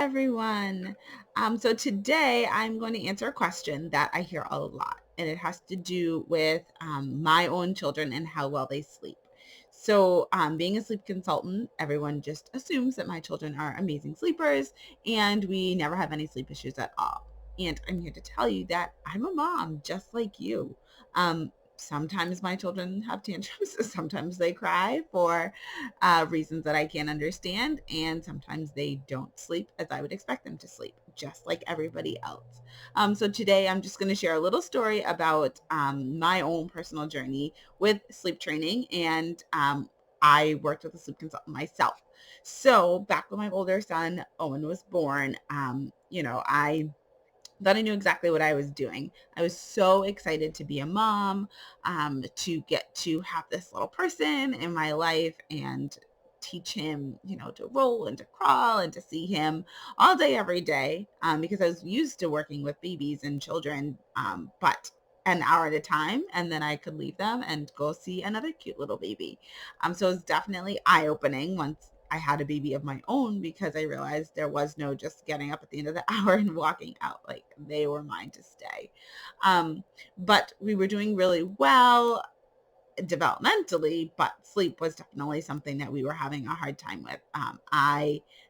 Everyone. So today I'm going to answer a question that I hear a lot, and it has to do with my own children and how well they sleep. Being a sleep consultant, everyone just assumes that my children are amazing sleepers and we never have any sleep issues at all. And I'm here to tell you that I'm a mom just like you. Sometimes my children have tantrums, sometimes they cry for reasons that I can't understand. And sometimes they don't sleep as I would expect them to sleep, just like everybody else. So today I'm just going to share a little story about my own personal journey with sleep training. And I worked with a sleep consultant myself. So back when my older son, Owen, was born, I thought I knew exactly what I was doing. I was so excited to be a mom, to get to have this little person in my life and teach him, to roll and to crawl and to see him all day, every day, because I was used to working with babies and children, but an hour at a time, and then I could leave them and go see another cute little baby. So it's definitely eye opening once I had a baby of my own because I realized there was no just getting up at the end of the hour and walking out. Like they were mine to stay. Um, but we were doing really well developmentally, but sleep was definitely something that we were having a hard time with.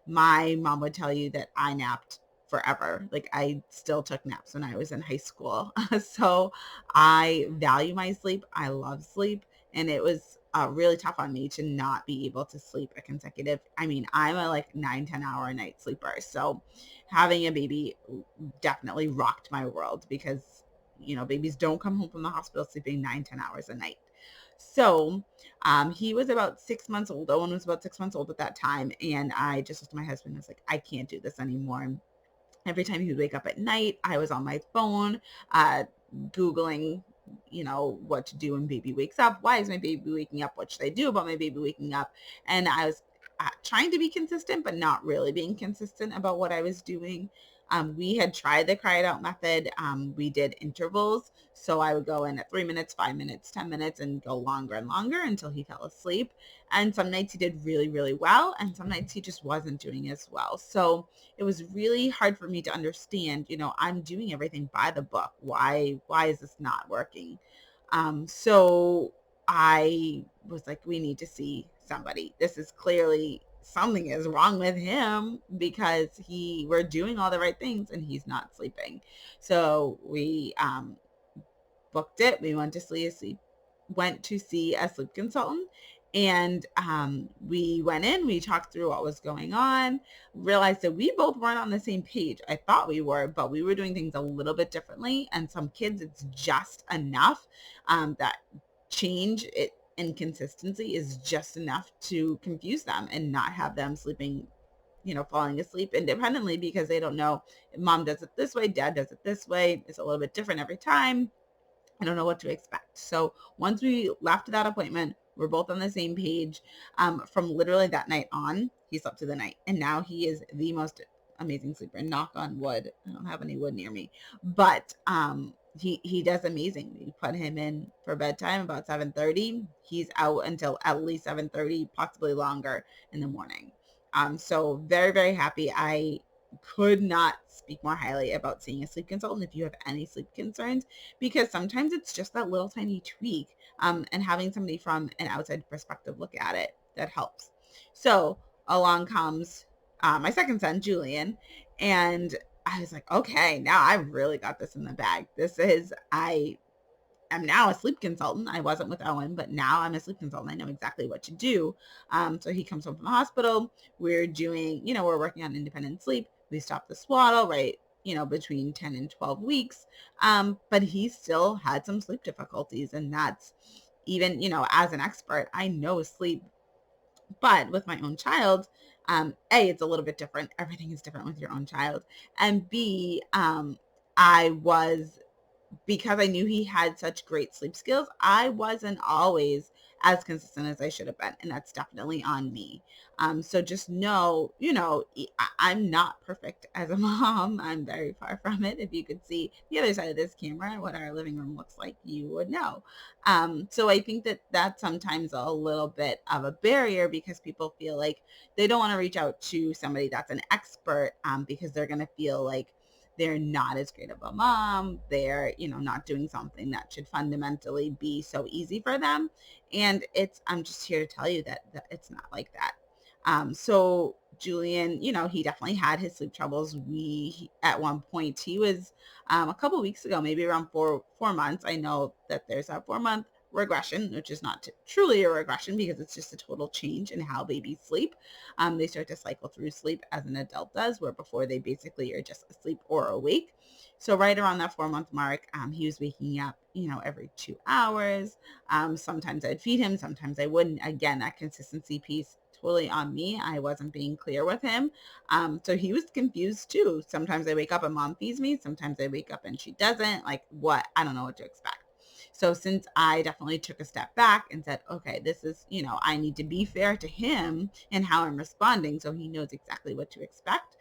My mom would tell you that I napped forever. Like I still took naps when I was in high school. So I value my sleep. I love sleep. And it was really tough on me to not be able to sleep a consecutive. I mean, I'm a like 9, 10 hour a night sleeper. So having a baby definitely rocked my world because, babies don't come home from the hospital sleeping 9, 10 hours a night. He was about 6 months old. Owen was about 6 months old at that time. And I just said to my husband, I was like, I can't do this anymore. Every time he would wake up at night, I was on my phone, Googling, what to do when baby wakes up. Why is my baby waking up? What should I do about my baby waking up? And I was trying to be consistent, but not really being consistent about what I was doing. We had tried the cry it out method. We did intervals. So I would go in at 3 minutes, 5 minutes, 10 minutes, and go longer and longer until he fell asleep. And some nights he did really, really well. And some nights he just wasn't doing as well. So it was really hard for me to understand, I'm doing everything by the book. Why is this not working? So I was like, we need to see somebody. This is clearly something is wrong with him because we're doing all the right things and he's not sleeping. So we booked it. We went to see a sleep consultant, and we went in, we talked through what was going on, realized that we both weren't on the same page. I thought we were, but we were doing things a little bit differently. And some kids, it's just enough that change it and consistency is just enough to confuse them and not have them sleeping, falling asleep independently because they don't know if mom does it this way, dad does it this way. It's a little bit different every time. I don't know what to expect. So once we left that appointment, we're both on the same page. From literally that night on, he slept through the night. And now he is the most amazing sleeper. Knock on wood. I don't have any wood near me. But he does amazing. We put him in for bedtime about 7:30. He's out until at least 7:30, possibly longer in the morning. So very, very happy. I could not speak more highly about seeing a sleep consultant if you have any sleep concerns, because sometimes it's just that little tiny tweak, and having somebody from an outside perspective look at it that helps. So along comes my second son, Julian, and I was like, okay, now I've really got this in the bag. I am now a sleep consultant. I wasn't with Owen, but now I'm a sleep consultant. I know exactly what to do. So he comes home from the hospital. We're doing, we're working on independent sleep. We stop the swaddle, right? Between 10 and 12 weeks. But he still had some sleep difficulties. And that's even, as an expert, I know sleep. But with my own child, A, it's a little bit different. Everything is different with your own child. And B, I was because I knew he had such great sleep skills, I wasn't always as consistent as I should have been. And that's definitely on me. So just know, I'm not perfect as a mom. I'm very far from it. If you could see the other side of this camera, what our living room looks like, you would know. So I think that that's sometimes a little bit of a barrier because people feel like they don't want to reach out to somebody that's an expert, because they're going to feel like they're not as great of a mom. They're, not doing something that should fundamentally be so easy for them. And I'm just here to tell you that it's not like that. So Julian, he definitely had his sleep troubles. At one point, he was, a couple weeks ago, maybe around 4 months. I know that there's a 4 month regression, which is not truly a regression because it's just a total change in how babies sleep. They start to cycle through sleep as an adult does, where before they basically are just asleep or awake. So right around that 4 month mark, he was waking up, every 2 hours. Sometimes I'd feed him, sometimes I wouldn't. Again, that consistency piece totally on me. I wasn't being clear with him. So he was confused too. Sometimes I wake up and mom feeds me. Sometimes I wake up and she doesn't. Like what? I don't know what to expect. So since I definitely took a step back and said, okay, this is, I need to be fair to him and how I'm responding so he knows exactly what to expect.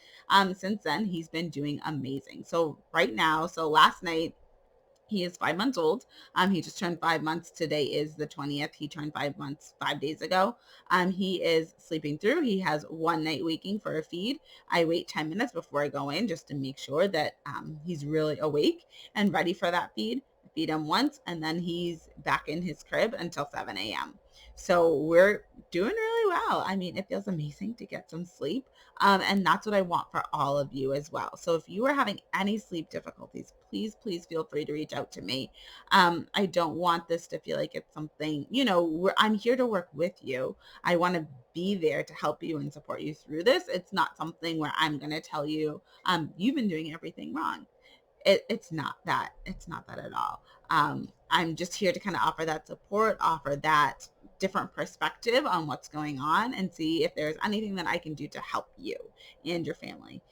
Since then, he's been doing amazing. So right now, so last night, he is 5 months old. He just turned 5 months. Today is the 20th. He turned 5 months 5 days ago. He is sleeping through. He has one night waking for a feed. I wait 10 minutes before I go in just to make sure that he's really awake and ready for that feed. I feed him once and then he's back in his crib until 7 a.m. So we're doing really well. I mean, it feels amazing to get some sleep. And that's what I want for all of you as well. So if you are having any sleep difficulties, please feel free to reach out to me. I don't want this to feel like it's something, I'm here to work with you. I want to be there to help you and support you through this. It's not something where I'm going to tell you, you've been doing everything wrong. It's not that. It's not that at all. I'm just here to kind of offer that support, offer that different perspective on what's going on and see if there's anything that I can do to help you and your family.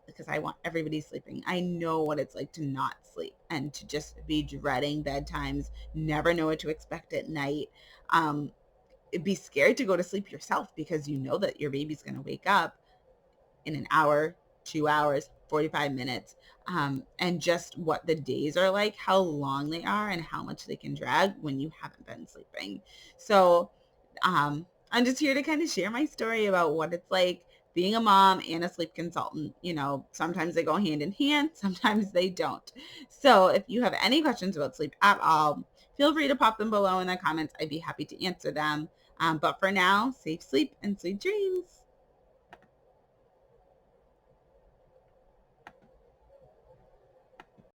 Because I want everybody sleeping. I know what it's like to not sleep and to just be dreading bedtimes, never know what to expect at night. Um, be scared to go to sleep yourself because you know that your baby's going to wake up in an hour, 2 hours, 45 minutes, and just what the days are like, how long they are, and how much they can drag when you haven't been sleeping. So I'm just here to kind of share my story about what it's like being a mom and a sleep consultant. Sometimes they go hand in hand, sometimes they don't. So if you have any questions about sleep at all, feel free to pop them below in the comments. I'd be happy to answer them. But for now, safe sleep and sweet dreams.